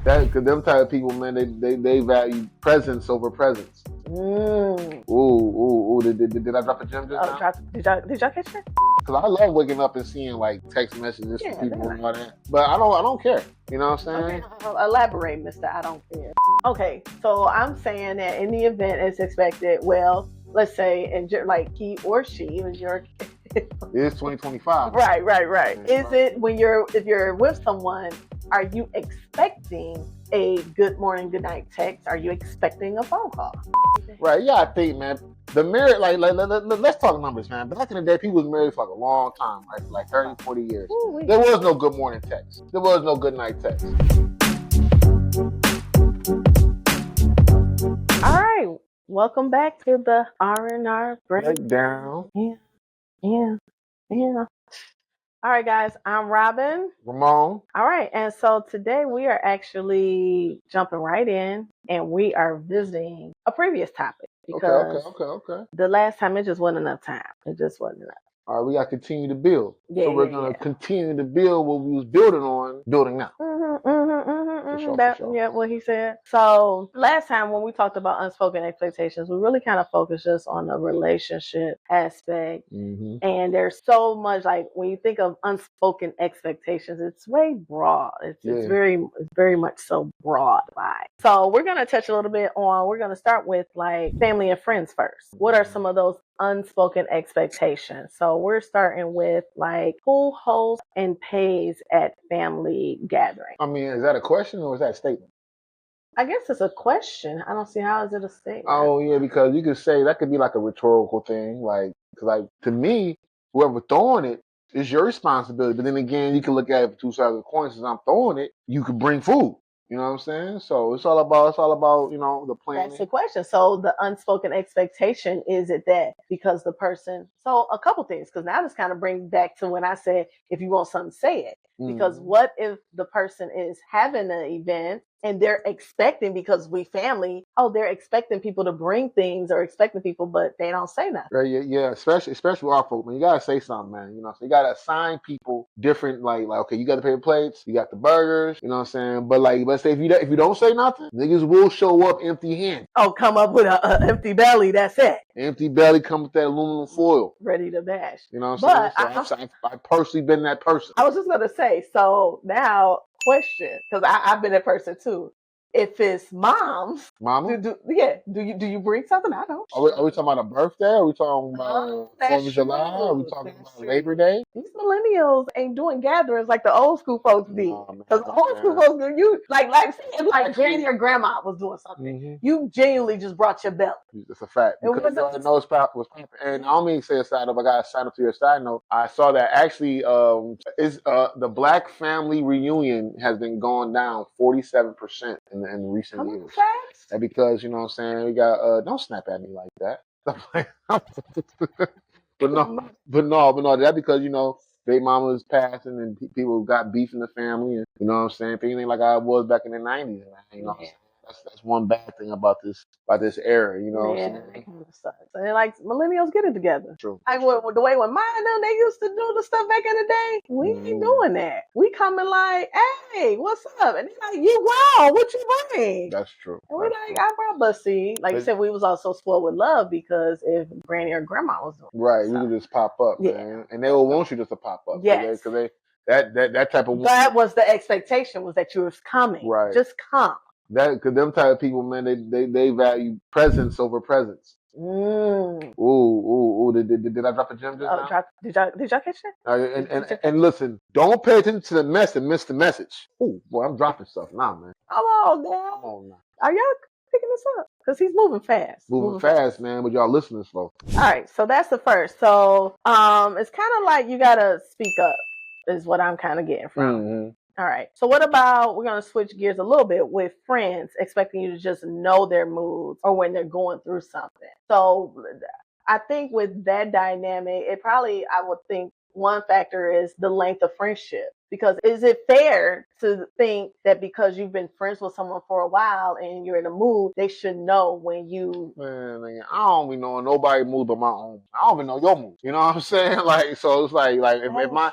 That because them type of people, man, they value presence over presence. Ooh. Did I drop a gem just now? Did y'all catch that? Because I love waking up and seeing like text messages from people and all that. But I don't care. You know what I'm saying? Okay, elaborate, Mr. I don't care. Okay, so I'm saying that in the event it's expected, well, let's say, and like he or she is your It is 2025. Right. Yeah, Is it when if you're with someone, are you expecting a good morning, good night text? Are you expecting a phone call? Right, yeah, I think, man. The marriage, let's talk numbers, man. Back in the day, people was married for like a long time, right? For like 30, 40 years. Ooh-wee. There was no good morning text. There was no good night text. All right, welcome back to the R&R Breakdown. Yeah. All right, guys, I'm Robin. Ramon. All right, and so today we are actually jumping right in, and we are visiting a previous topic because Okay. the last time it just wasn't enough time. It just wasn't enough. All right, we got to continue to build. Yeah, so we're going to continue to build what we was building now. For sure. Yeah, what he said. So last time when we talked about unspoken expectations, we really kind of focused just on the relationship aspect. Mm-hmm. And there's so much, like when you think of unspoken expectations, it's way broad. It's very much so broad. So we're going to touch a little bit on, we're going to start with like family and friends first. What are some of those unspoken expectations? So we're starting with like who hosts and pays at family gatherings. I mean, is that a question or is that a statement? I guess it's a question. I don't see how is it a statement. Oh yeah, because you could say that could be like a rhetorical thing, like to me, whoever throwing it is your responsibility. But then again, you can look at it from two sides of the coin. Since I'm throwing it, you could bring food. You know what I'm saying? So it's all about the planning. That's the question. So the unspoken expectation is it that because the person, so a couple things, because now this kind of brings back to when I said if you want something, say it. Because what if the person is having an event and they're expecting, because we family, they're expecting people to bring things or expecting people, but they don't say nothing. Right, yeah, especially with our folk, man. You gotta say something, man. You know, so you gotta assign people different, like okay, you got the paper plates, you got the burgers, you know what I'm saying? But like, let's say if you don't say nothing, niggas will show up empty-handed. Come up with an empty belly. That's it. Empty belly, come with that aluminum foil, ready to bash. You know what I'm saying? So I've personally been that person. I was just gonna say. So now, question, because I've been that person too. If it's moms, do you bring something? I don't. Are we talking about a birthday? Are we talking about 4th of July? Are we talking about Labor Day? These millennials ain't doing gatherings like the old school folks did. Because old school folks do, you like if granny or grandma was doing something, you genuinely just brought your belly. It's a fact. Because you already know what's happening. And I don't mean to say a side note, I got to sign up to your side note. I saw that actually the Black family reunion has been going down 47% in recent years. Facts? And because, you know what I'm saying, we got, don't snap at me like that. but no, that because, you know, baby mama was passing and people got beef in the family, and you know what I'm saying, anything like I was back in the 90s, you know what I'm saying? That's one bad thing about this era, you know what I'm saying? That kind of sucks. And like millennials get it together. True. Like the way when mine them, they used to do the stuff back in the day. We ain't doing that. We coming like, hey, what's up? And they're like, you wow, what you bring? That's true. And we're like, I brought, but see, like you said, we was also spoiled with love because if granny or grandma was doing right, you could just pop up, man. And they will want you just to pop up. Yes. Because that type of that was the expectation, was that you was coming. Right. Just come. That because them type of people, man, they value presence over presence. Ooh. Did I drop a gem just now? Did y'all catch that? And listen, don't pay attention to the mess and miss the message. Ooh, boy, I'm dropping stuff now, man. Come on now. Are y'all picking this up? Because he's moving fast. Moving fast, man, but y'all listening slow. All right, so that's the first. So it's kind of like you gotta speak up, is what I'm kind of getting from. All right. So what about, we're going to switch gears a little bit with friends, expecting you to just know their moods or when they're going through something. So I think with that dynamic, I would think one factor is the length of friendship. Because is it fair to think that because you've been friends with someone for a while and you're in a mood, they should know when you... Man, I don't be knowing nobody mood but my own. I don't even know your mood. You know what I'm saying? Like, so it's like if my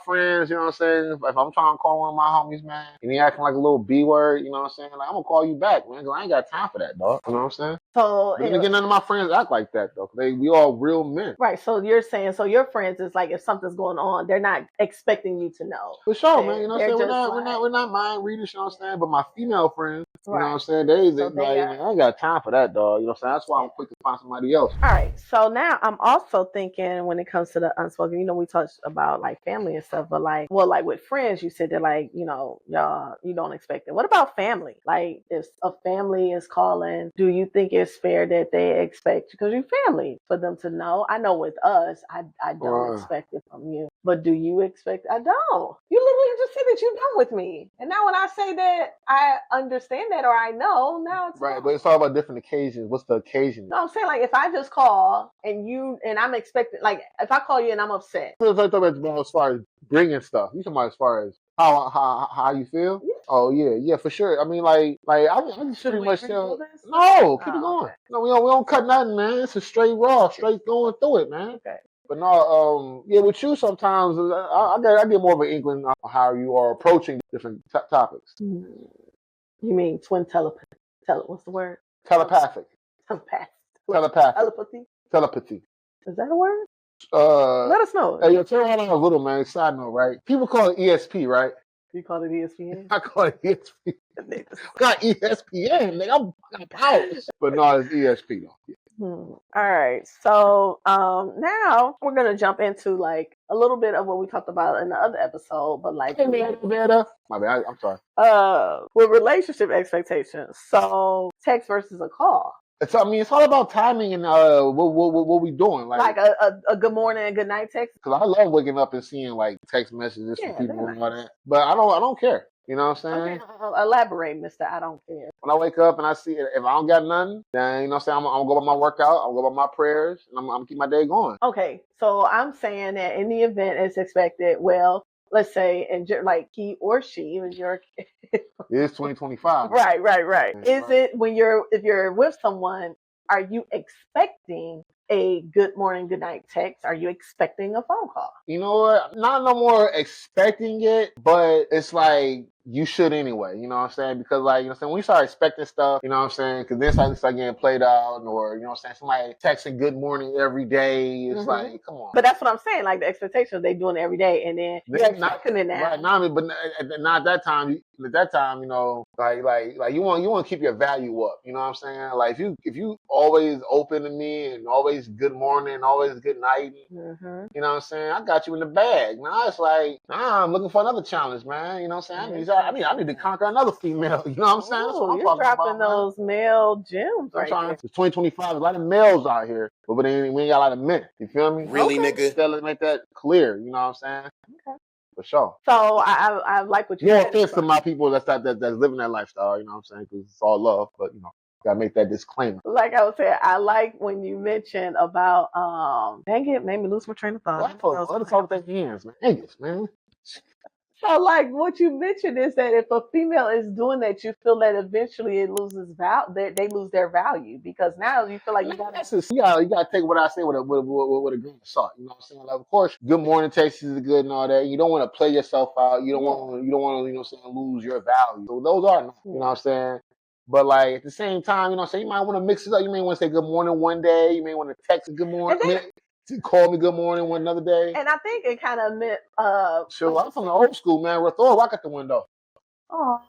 friends, you know what I'm saying, if I'm trying to call one of my homies, man, and he acting like a little B word, you know what I'm saying? Like, I'm gonna call you back, man, because I ain't got time for that, dog. You know what I'm saying? So, but then again, none of my friends act like that, though. We all real men. Right. So you're saying, so your friends is like, if something's going on, they're not expecting you to know. For sure, man. You know what I'm saying? We're not mind readers, you know what I'm saying? But my female friends, you know what I'm saying? They I ain't got time for that, dog. You know what I'm saying? That's why I'm quick to find somebody else. All right. So now I'm also thinking when it comes to the unspoken, you know, we touched about like family and stuff, but like, well, like with friends, you said that like, you know, y'all, you don't expect it. What about family? Like if a family is calling, do you think it's fair that they expect, because you're family, for them to know? I know with us, I don't expect it from you, but do you expect? I don't. You literally just said that you're done with me, and now when I say that I understand that or I know, now it's right. But it's all about different occasions. What's the occasion? No, I'm saying like if I just call and I'm expecting, like if I call you and I'm upset. So I talk about as far as bringing stuff. You talking about as far as how you feel? Yeah. Oh yeah, for sure. I mean, like I just pretty much tell. No, keep it going. Okay. No, we don't cut nothing, man. It's a straight raw, straight going through it, man. Okay. But no, yeah, with you sometimes I get more of an inkling on how you are approaching different topics. You mean twin telepathy? What's the word? Telepathic. Telepathy. Is that a word? Let us know. Hey, tell me when I was little, man. Side note, right? People call it ESP, right? You call it ESPN? I call it ESP. I got ESPN, nigga. I'm out. But no, it's ESP though. Yeah. All right. So now we're gonna jump into like a little bit of what we talked about in the other episode, but like my bad. I'm sorry. With relationship expectations. So text versus a call. It's all about timing and what we doing. Like a good morning and good night text. Because I love waking up and seeing like text messages from people and all that. But I don't care. You know what I'm saying? Okay, elaborate, Mr. I don't care. When I wake up and I see it, if I don't got nothing, then you know what I'm saying, I'm gonna go about my workout, I'm gonna go about my prayers, and I'm gonna keep my day going. Okay, so I'm saying that in the event it's expected, well, let's say, and like he or she, was your it's 2025. Right. Is it if you're with someone, are you expecting a good morning, good night text? Are you expecting a phone call? You know what? Not no more expecting it, but it's like you should anyway. You know what I'm saying? Because like, you know what I'm saying, when you start expecting stuff, you know what I'm saying? Because then it's start getting played out, or you know what I'm saying, somebody texting good morning every day. It's like, come on. But that's what I'm saying. Like the expectation, they doing it every day, and then you're expecting it now. Right now, but not that time. At that time, you know, like you want to keep your value up. You know what I'm saying? Like if you always open to me and always good morning, always good night. You know what I'm saying? I got you in the bag. Now it's like, I'm looking for another challenge, man. You know what I'm saying? I need to conquer another female. You know what I'm saying? That's what I'm talking dropping about, those male gems right there. It's 2025. There's a lot of males out here, but we ain't got a lot of men. You feel me? Really, nigga? Let's make that clear. You know what I'm saying? Okay. For sure. So I like what you said. No offense to my people that's living that lifestyle. You know what I'm saying? Because it's all love, but you know. Gotta make that disclaimer. Like I was saying, I like when you mentioned about dang it, made me lose my train of thought. What the talk with their hands, man? Dang it, man. So like what you mentioned is that if a female is doing that, you feel that eventually it loses value. They lose their value because now you feel like you gotta take what I say with a grain of salt. You know what I'm saying? Like, of course, good morning texts is good and all that. You don't want to play yourself out. You don't want to you know what I'm saying, lose your value. So those are not. You know what I'm saying? But like at the same time, you know what I'm saying, you might want to mix it up. You may want to say good morning one day. You may want to text good morning. Call me good morning one another day. And I think it kind of meant sure, I'm from the old school, man. We're throwing a rock at the window. Oh.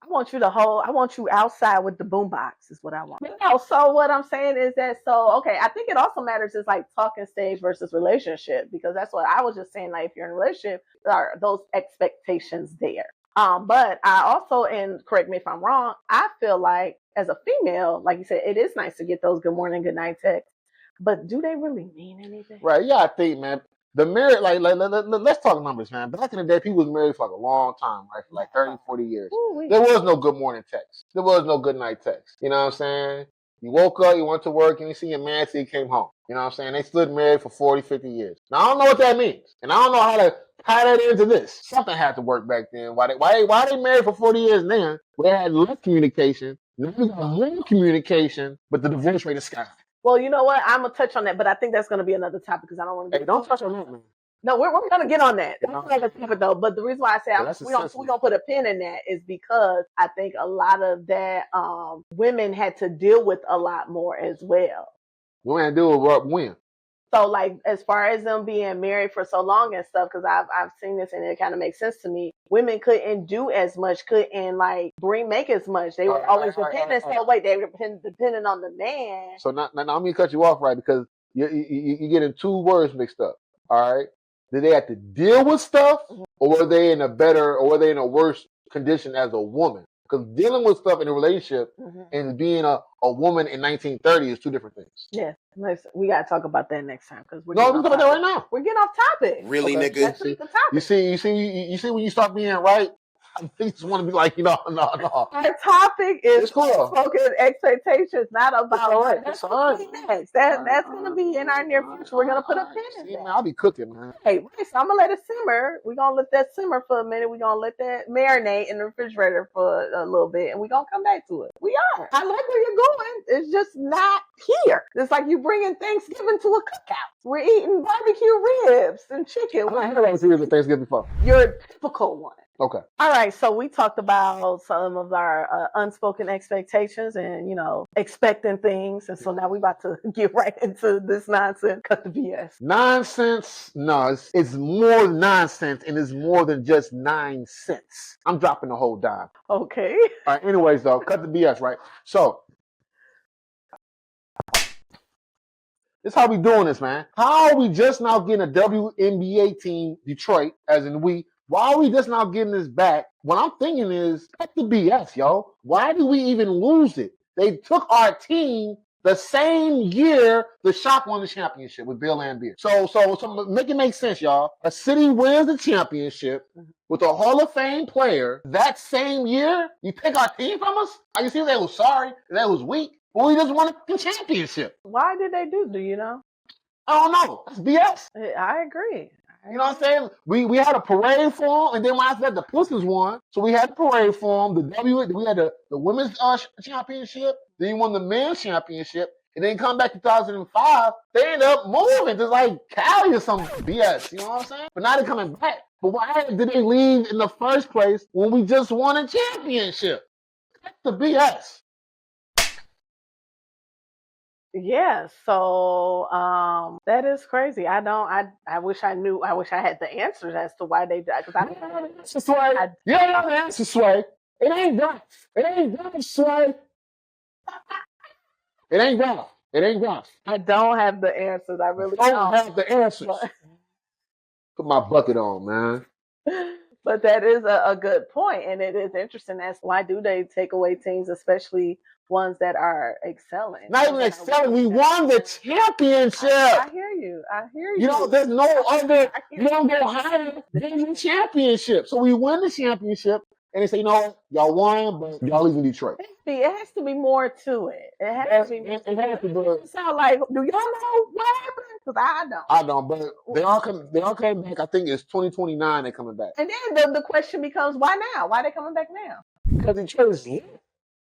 I want you outside with the boombox is what I want. No, so what I'm saying is that, okay, I think it also matters is like talking stage versus relationship, because that's what I was just saying. Like if you're in a relationship, are those expectations there? But I also, and correct me if I'm wrong, I feel like as a female, like you said, it is nice to get those good morning, good night texts, but do they really mean anything? Right. Yeah, I think, man. The marriage, let's talk numbers, man. Back in the day, people was married for like a long time, right? For like 30, 40 years. Ooh-wee. There was no good morning text. There was no good night text. You know what I'm saying? You woke up, you went to work, and you see your man till you came home. You know what I'm saying? They stood married for 40, 50 years. Now, I don't know what that means. And I don't know how to tie that into this. Something had to work back then. Why they married for 40 years then? We had less communication. Now we got more communication, but the divorce rate is sky. Well, you know what? I'm gonna touch on that, but I think that's gonna be another topic because I don't want to. Hey, don't touch on that, man. No, we're gonna get on that. That's another topic though. But the reason why I say we're gonna put a pin in that is because I think a lot of that women had to deal with a lot more as well. Women had to deal with when? So, like, as far as them being married for so long and stuff, because I've seen this and it kind of makes sense to me. Women couldn't do as much, couldn't like make as much. They were always dependent. So wait, they were dependent on the man. So now I'm gonna cut you off, right? Because you getting two words mixed up. All right, did they have to deal with stuff, or were they in a worse condition as a woman? Because dealing with stuff in a relationship and being a woman in 1930 is two different things. Yeah, we gotta talk about that next time because we're talking about that right now. We're getting off topic. Really, nigga? Let's leave the topic. You see when you start being right, I just want to be like, no. Our topic is unspoken expectations, not about. All right. That's all right. Next. That's gonna be in our near future. We're gonna put a pin in that. Man, I'll be cooking, man. Hey, right, so I'm gonna let it simmer. We're gonna let that simmer for a minute. We're gonna let that marinate in the refrigerator for a little bit, and we're gonna come back to it. We are. I like where you're going. It's just not here. It's like you bringing Thanksgiving to a cookout. We're eating barbecue ribs and chicken. I had a series of Thanksgiving before. You're a typical one. Okay. All right. So we talked about some of our unspoken expectations and, expecting things. And so now we're about to get right into this nonsense. Cut the BS. Nonsense? No, it's more nonsense, and it's more than just 9 cents. I'm dropping the whole dime. Okay. All right. Anyways, though, cut the BS, right? So, this is how we doing this, man. How are we just now getting a WNBA team, Detroit, as in we? Why are we just now getting this back? What I'm thinking is, cut the BS, yo. Why did we even lose it? They took our team the same year the Shock won the championship with Bill Lambier. So make it make sense, y'all. A city wins the championship with a Hall of Fame player that same year. You take our team from us? I can see they was sorry, they was weak. But we just won the championship. Why did they do you know? I don't know. That's BS. I agree. You know what I'm saying? We had a parade for them, and then when I said the Pistons won, so we had the parade for them. We had the women's championship, then you won the men's championship, and then come back 2005, they ended up moving to like Cali or some BS. You know what I'm saying? But now they're coming back. But why did they leave in the first place when we just won a championship? That's the BS. Yeah, so that is crazy. I wish I knew. I wish I had the answers as to why they died. Because I don't know the answer, Sway. You don't know the answer, Sway. It ain't that. It ain't that, Sway. It ain't that. It ain't that. I don't have the answers. I really don't have the answers. Put my bucket on, man. But that is a good point, and it is interesting as why do they take away teams, especially ones that are excelling. Not even excelling. We won the championship. I hear you. You know, there's no other. You don't go higher than the championship. So we win the championship, and they say, y'all won, but y'all leaving Detroit. It has to be more to it. It has to be. It has to be. It sounds like, do y'all know what happened? Because I don't. But they all came back. I think it's 2029 they're coming back. And then the question becomes, why now? Why are they coming back now? Because Detroit is lit.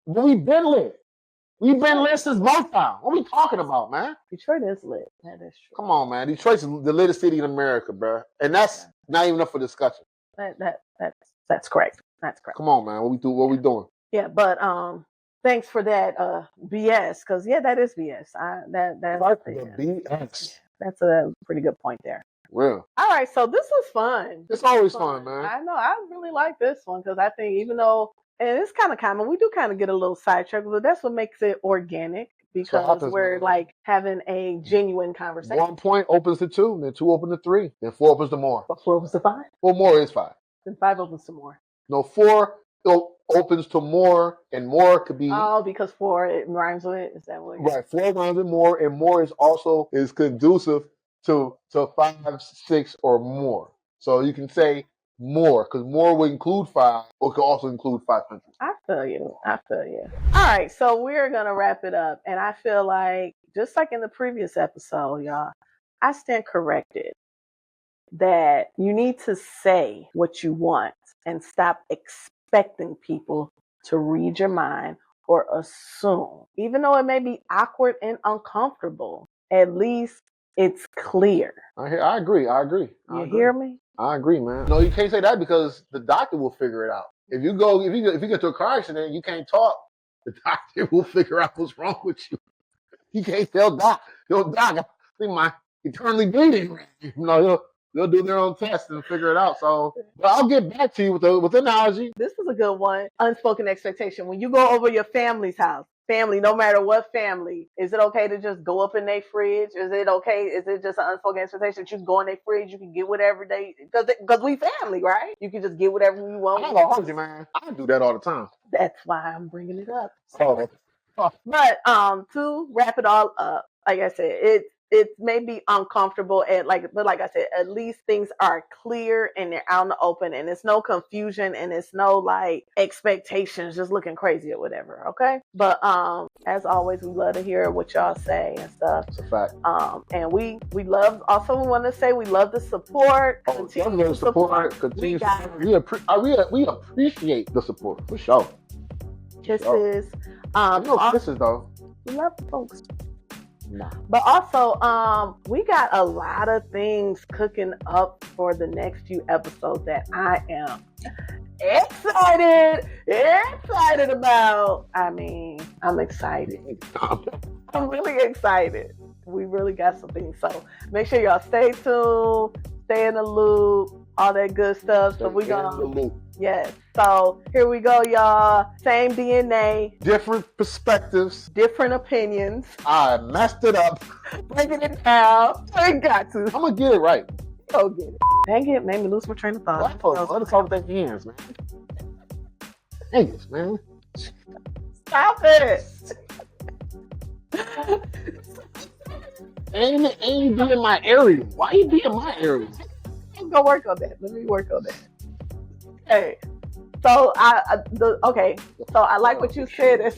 We've been lit. We've been lit since Motown. What are we talking about, man? Detroit is lit. That is true. Come on, man. Detroit's the littest city in America, bro. And that's not even up for discussion. That's correct. That's correct. Come on, man. What we doing? Yeah, but thanks for that BS, because that is BS. That's like the BS. That's a pretty good point there. Real. All right, so this was fun. It's always fun, man. I know. I really like this one because I think even though, and it's kind of common, we do kind of get a little sidetracked, but that's what makes it organic because we're like having a genuine conversation. 1 point opens to 2, then 2 opens to 3, then 4 opens to more. But 4 opens to 5? 4 more is 5. Then 5 opens to more. No, 4 opens to more, and more could be. Oh, because 4 it rhymes with it. Is that what? Right, 4 rhymes with more, and more is also conducive to 5, 6, or more. So you can say more, because more would include 5, or it could also include 500. I feel you. All right, so we're gonna wrap it up, and I feel like just like in the previous episode, y'all, I stand corrected. that you need to say what you want and stop expecting people to read your mind or assume. Even though it may be awkward and uncomfortable, at least it's clear. I agree. You hear me? I agree, man. No, you can't say that because the doctor will figure it out. If you get to a car accident, you can't talk. The doctor will figure out what's wrong with you. You can't tell doc, doc, I think my eternally bleeding. They'll do their own test and figure it out. So, but I'll get back to you with the analogy. This is a good one. Unspoken expectation. When you go over your family's house, no matter what family, is it okay to just go up in their fridge? Is it just an unspoken expectation that you can go in their fridge, you can get whatever because we family, right? You can just get whatever you want. I'm 100, man. I do that all the time. That's why I'm bringing it up. Oh. But to wrap it all up, like I said, it may be uncomfortable but like I said, at least things are clear and they're out in the open and it's no confusion and it's no like expectations just looking crazy or whatever. Okay. But as always, we love to hear what y'all say and stuff. It's a fact. And we love also we want to say we love the support. Continue to support. We appreciate the support for sure. Kisses. No kisses though. We love the folks. Nah. But also, we got a lot of things cooking up for the next few episodes that I am excited about. I mean, I'm excited. I'm really excited. We really got some things. So make sure y'all stay tuned, stay in the loop, all that good stuff. So we're gonna, yes. So here we go, y'all. Same DNA. Different perspectives. Different opinions. I messed it up. Breaking it down. I got to. I'm gonna get it right. Go get it. Dang it, made me lose my train of thought. Let us talk with their hands, man. Dang it, man. Stop it. Ain't you be in my area? Why you be in my area? Let's go work on that. Let me work on that. Hey. So I like what you said.